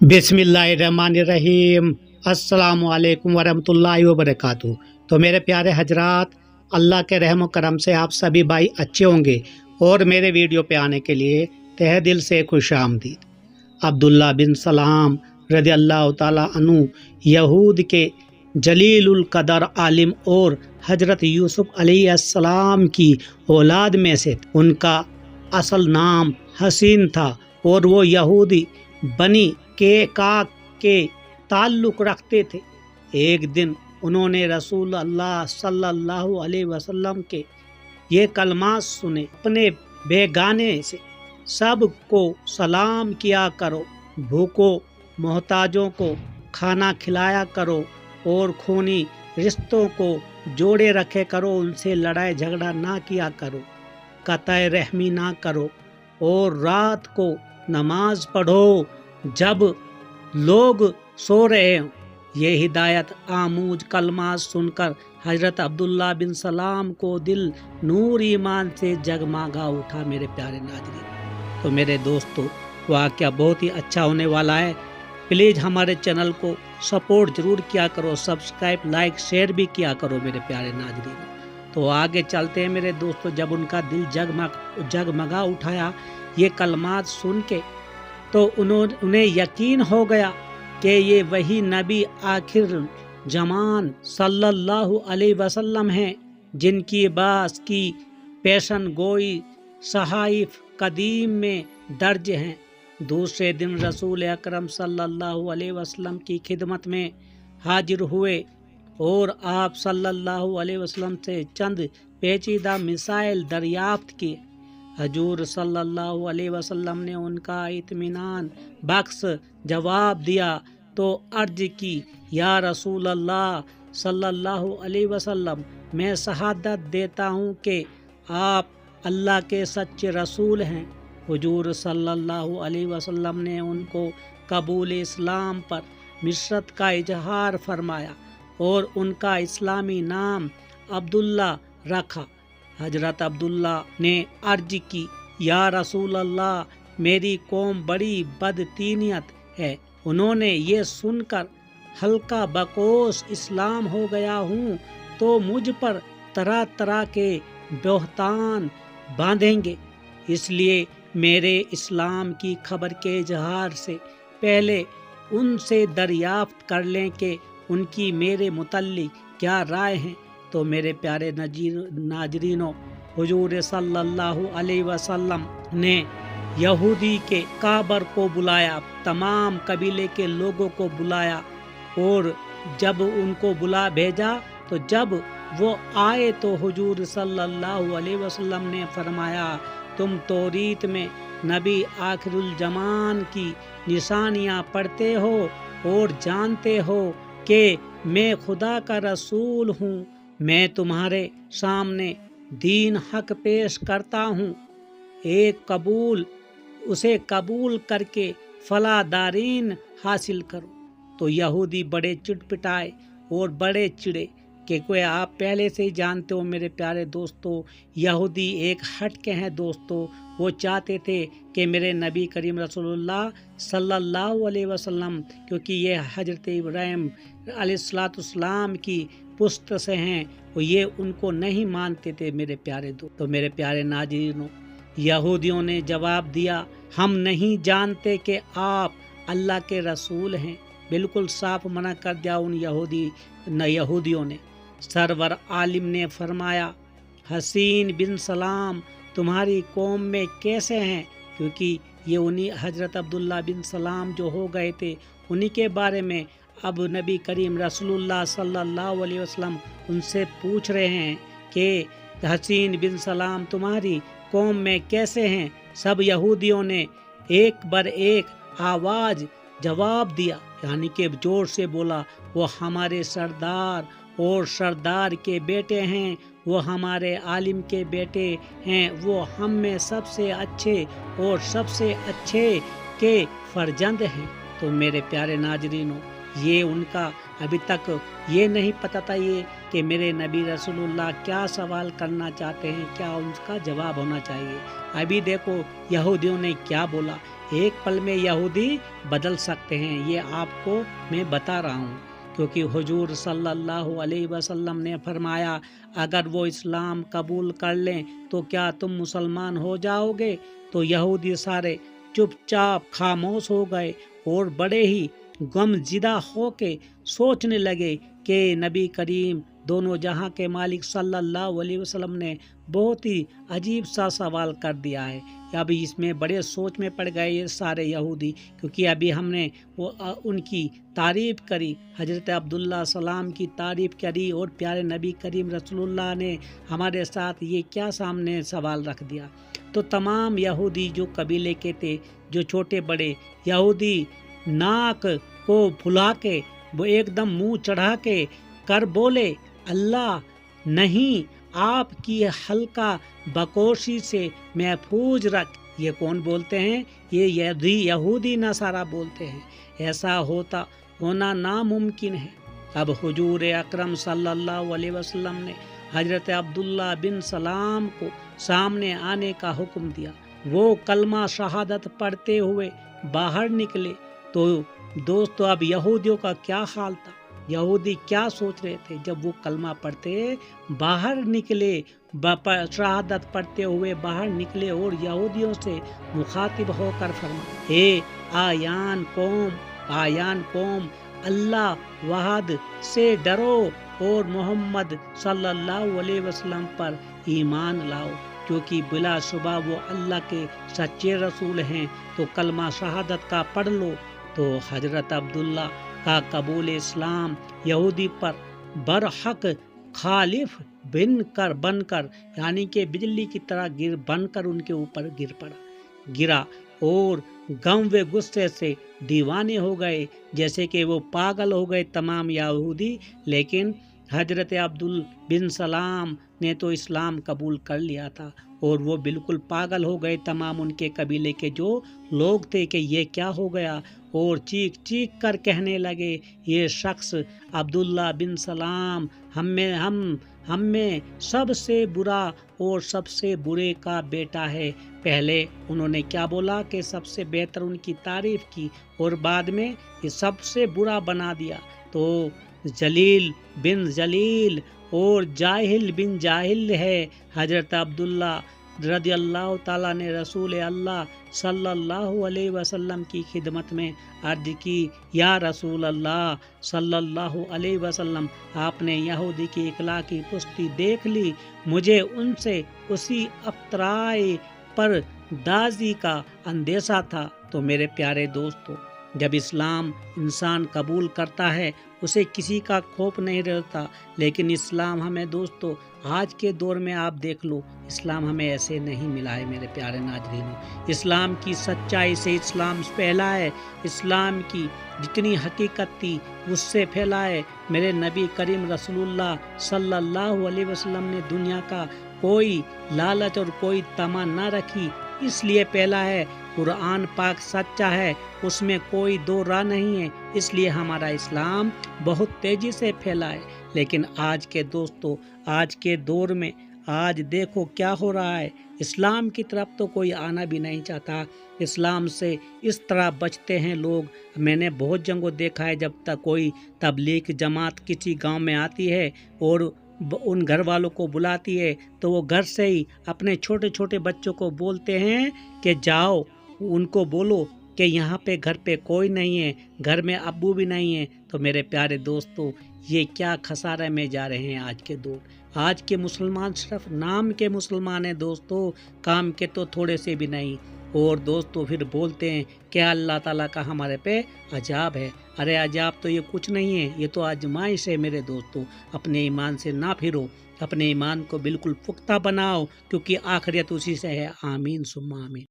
बिस्मिल्लाहिर्रहमानिर्रहीम। अस्सलामु अलैकुम वरहमतुल्लाहि वबरकातुहू। तो मेरे प्यारे हजरात, अल्लाह के रहम करम से आप सभी भाई अच्छे होंगे और मेरे वीडियो पे आने के लिए तहे दिल से खुश आमदीद। अब्दुल्ला बिन सलाम रज़ी अल्लाह ताला अन्हु यहूद के जलीलुल कदर आलिम और हजरत यूसुफ अलैहिस्सलाम की औलाद में से। उनका असल नाम हसीन था और वो यहूदी बनी के काक के ताल्लुक़ रखते थे। एक दिन उन्होंने रसूल अल्लाह सल्लल्लाहु अलैहि वसल्लम के ये कलमात सुने, अपने बेगाने से सबको सलाम किया करो, भूखों मोहताजों को खाना खिलाया करो और खूनी रिश्तों को जोड़े रखे करो, उनसे लड़ाई झगड़ा ना किया करो, कतई रहमी ना करो और रात को नमाज पढ़ो जब लोग सो रहे हों। ये हिदायत आमूज कलमात सुनकर हजरत अब्दुल्ला बिन सलाम को दिल नूर ईमान से जगमगा उठा। मेरे प्यारे नाज़रीन, तो मेरे दोस्तों, वाक़या बहुत ही अच्छा होने वाला है। प्लीज़ हमारे चैनल को सपोर्ट ज़रूर किया करो, सब्सक्राइब लाइक शेयर भी किया करो मेरे प्यारे नाज़रीन। तो आगे चलते हैं मेरे दोस्तों। जब उनका दिल जगमगा उठाया ये कलमात सुन के, तो उन्हें यकीन हो गया कि ये वही नबी आखिर जमान सल्लल्लाहु अलैहि वसल्लम हैं, जिनकी बास की पेशन गोई सहाइफ कदीम में दर्ज हैं। दूसरे दिन रसूल अकरम सल्लल्लाहु अलैहि वसल्लम की खिदमत में हाजिर हुए और आप सल्लल्लाहु अलैहि वसल्लम से चंद पेचीदा मिसाइल दरियाफ्त किए। हजूर सल्लल्लाहु अलैहि वसल्लम ने उनका इत्मीनान बख्श जवाब दिया तो अर्ज की, या रसूल अल्लाह सल्लल्लाहु अलैहि वसल्लम, मैं शहादत देता हूँ कि आप अल्लाह के सच्चे रसूल हैं। हुजूर सल्लल्लाहु अलैहि वसल्लम ने उनको कबूल इस्लाम पर मिशरत का इजहार फरमाया और उनका इस्लामी नाम अब्दुल्ला रखा। हजरत अब्दुल्ला ने अर्ज की, या रसूल अल्लाह, मेरी कौम बड़ी बदतीनियत है। उन्होंने ये सुनकर हल्का बकोस इस्लाम हो गया हूँ तो मुझ पर तरह तरह के बहतान बांधेंगे, इसलिए मेरे इस्लाम की खबर के इजहार से पहले उनसे दरियाफ्त कर लें कि उनकी मेरे मुतल्लिक क्या राय है। तो मेरे प्यारे नाजरीनों, हुजूर सल्लल्लाहु अलैहि वसल्लम ने यहूदी के काबर को बुलाया, तमाम कबीले के लोगों को बुलाया और जब उनको बुला भेजा तो जब वो आए तो हुजूर सल्लल्लाहु अलैहि वसल्लम ने फरमाया, तुम तौरीत में नबी आखिरुल जमान की निशानियाँ पढ़ते हो और जानते हो कि मैं खुदा का रसूल हूँ। मैं तुम्हारे सामने दीन हक पेश करता हूँ, उसे कबूल करके फलादारीन हासिल करो। तो यहूदी बड़े चिटपिटाए और बड़े चिड़े कि कोई, आप पहले से ही जानते हो मेरे प्यारे दोस्तों, यहूदी एक हट के हैं दोस्तों। वो चाहते थे कि मेरे नबी करीम रसूलुल्लाह सल्लल्लाहु अलैहि वसल्लम, क्योंकि ये हजरत इब्राहिम अलैहिस्सलाम की पुस्त से हैं, वो ये उनको नहीं मानते थे मेरे प्यारे दोस्तों। तो मेरे प्यारे नाज़रीनों, यहूदियों ने जवाब दिया, हम नहीं जानते कि आप अल्लाह के रसूल हैं। बिल्कुल साफ मना कर दिया उन यहूदियों ने। सरवर आलिम ने फरमाया, हसीन बिन सलाम तुम्हारी कौम में कैसे हैं? क्योंकि ये उन्हीं हजरत अब्दुल्ला बिन सलाम जो हो गए थे, उन्हीं के बारे में अब नबी करीम रसूलुल्लाह सल्लल्लाहु अलैहि वसल्लम उनसे पूछ रहे हैं कि हसीन बिन सलाम तुम्हारी कौम में कैसे हैं। सब यहूदियों ने एक बर एक आवाज़ जवाब दिया, यानी कि जोर से बोला, वो हमारे सरदार और सरदार के बेटे हैं, वो हमारे आलिम के बेटे हैं, वो हम में सबसे अच्छे और सबसे अच्छे के फर्जंद हैं। तो मेरे प्यारे नाजरीनों, ये उनका अभी तक ये नहीं पता था ये کہ میرے نبی رسول اللہ کیا سوال کرنا چاہتے ہیں، کیا ان کا جواب ہونا چاہیے۔ ابھی دیکھو یہودیوں نے کیا بولا، ایک پل میں یہودی بدل سکتے ہیں، یہ آپ کو میں بتا رہا ہوں، کیونکہ حضور صلی اللہ علیہ وسلم نے فرمایا اگر وہ اسلام قبول کر لیں تو کیا تم مسلمان ہو جاؤ گے؟ تو یہودی سارے چپ چاپ خاموش ہو گئے اور بڑے ہی غم زدہ ہو کے سوچنے لگے کہ نبی کریم دونوں جہاں کے مالک صلی اللہ علیہ وسلم نے بہت ہی عجیب سا سوال کر دیا ہے۔ ابھی اس میں بڑے سوچ میں پڑ گئے یہ سارے یہودی، کیونکہ ابھی ہم نے ان کی تعریف کری، حضرت عبداللہ سلام کی تعریف کری، اور پیارے نبی کریم رسول اللہ نے ہمارے ساتھ یہ کیا سامنے سوال رکھ دیا۔ تو تمام یہودی جو قبیلے کے تھے، جو چھوٹے بڑے یہودی، ناک کو پھلا کے وہ ایک دم منہ چڑھا کے کر بولے اللہ نہیں، آپ کی حلقہ بکوشی سے محفوظ رکھ۔ یہ کون بولتے ہیں؟ یہ یہودی نصارہ بولتے ہیں، ایسا ہونا ناممکن ہے۔ اب حضور اکرم صلی اللہ علیہ وسلم نے حضرت عبداللہ بن سلام کو سامنے آنے کا حکم دیا۔ وہ کلمہ شہادت پڑھتے ہوئے باہر نکلے۔ تو دوستو اب یہودیوں کا کیا حال تھا، یہودی کیا سوچ رہے تھے جب وہ کلمہ پڑھتے باہر نکلے، شہادت پڑھتے ہوئے باہر نکلے اور یہودیوں سے مخاطب ہو کر فرمایا اے آیان قوم اللہ وحد سے ڈرو اور محمد صلی اللہ علیہ وسلم پر ایمان لاؤ، کیونکہ بلا شبہ وہ اللہ کے سچے رسول ہیں۔ تو کلمہ شہادت کا پڑھ لو۔ تو حضرت عبداللہ کا قبول اسلام یہودی پر برحق خالف بن کر یعنی کہ بجلی کی طرح بن کر ان کے اوپر گرا اور غم و غصے سے دیوانے ہو گئے، جیسے کہ وہ پاگل ہو گئے تمام یہودی۔ لیکن حضرت عبداللہ بن سلام نے تو اسلام قبول کر لیا تھا اور وہ بالکل پاگل ہو گئے، تمام ان کے قبیلے کے جو لوگ تھے کہ یہ کیا ہو گیا، اور چیخ چیخ کر کہنے لگے یہ شخص عبداللہ بن سلام ہم میں سب سے برا اور سب سے برے کا بیٹا ہے۔ پہلے انہوں نے کیا بولا کہ سب سے بہتر ان کی تعریف کی، اور بعد میں یہ سب سے برا بنا دیا۔ تو جلیل بن جلیل اور جاہل بن جاہل ہے۔ حضرت عبداللہ رضی اللہ تعالیٰ نے رسول اللہ صلی اللہ علیہ وسلم کی خدمت میں عرض کی یا رسول اللہ صلی اللہ علیہ وسلم، آپ نے یہودی کی اخلاقی پستی دیکھ لی، مجھے ان سے اسی افطرائے پر دازی کا اندیشہ تھا۔ تو میرے پیارے دوستو، جب اسلام انسان قبول کرتا ہے اسے کسی کا خوف نہیں رہتا، لیکن اسلام ہمیں دوستو آج کے دور میں آپ دیکھ لو، اسلام ہمیں ایسے نہیں ملا ہے میرے پیارے ناظرینوں۔ اسلام کی سچائی سے اسلام پھیلا ہے، اسلام کی جتنی حقیقت تھی اس سے پھیلا ہے۔ میرے نبی کریم رسول اللہ صلی اللہ علیہ وسلم نے دنیا کا کوئی لالچ اور کوئی طمع نہ رکھی، اس لیے پھیلا ہے۔ قرآن پاک سچا ہے، اس میں کوئی دو راہ نہیں ہے، اس لیے ہمارا اسلام بہت تیزی سے پھیلا ہے۔ لیکن آج کے دوستو، آج کے دور میں آج دیکھو کیا ہو رہا ہے، اسلام کی طرف تو کوئی آنا بھی نہیں چاہتا، اسلام سے اس طرح بچتے ہیں لوگ۔ میں نے بہت جگہوں دیکھا ہے، جب تک کوئی تبلیغ جماعت کسی گاؤں میں آتی ہے اور ان گھر والوں کو بلاتی ہے تو وہ گھر سے ہی اپنے چھوٹے چھوٹے بچوں کو بولتے ہیں کہ جاؤ، ان کو بولو کہ یہاں پہ گھر پہ کوئی نہیں ہے، گھر میں ابو بھی نہیں ہے۔ تو میرے پیارے دوستو، یہ کیا خسارے میں جا رہے ہیں آج کے دور۔ آج کے مسلمان صرف نام کے مسلمان ہیں دوستو، کام کے تو تھوڑے سے بھی نہیں۔ اور دوستو پھر بولتے ہیں کہ اللہ تعالیٰ کا ہمارے پہ عذاب ہے۔ ارے عذاب تو یہ کچھ نہیں ہے، یہ تو آزمائش ہے میرے دوستو۔ اپنے ایمان سے نہ پھرو، اپنے ایمان کو بالکل پختہ بناؤ، کیونکہ آخریت اسی سے ہے۔ آمین ثم آمین۔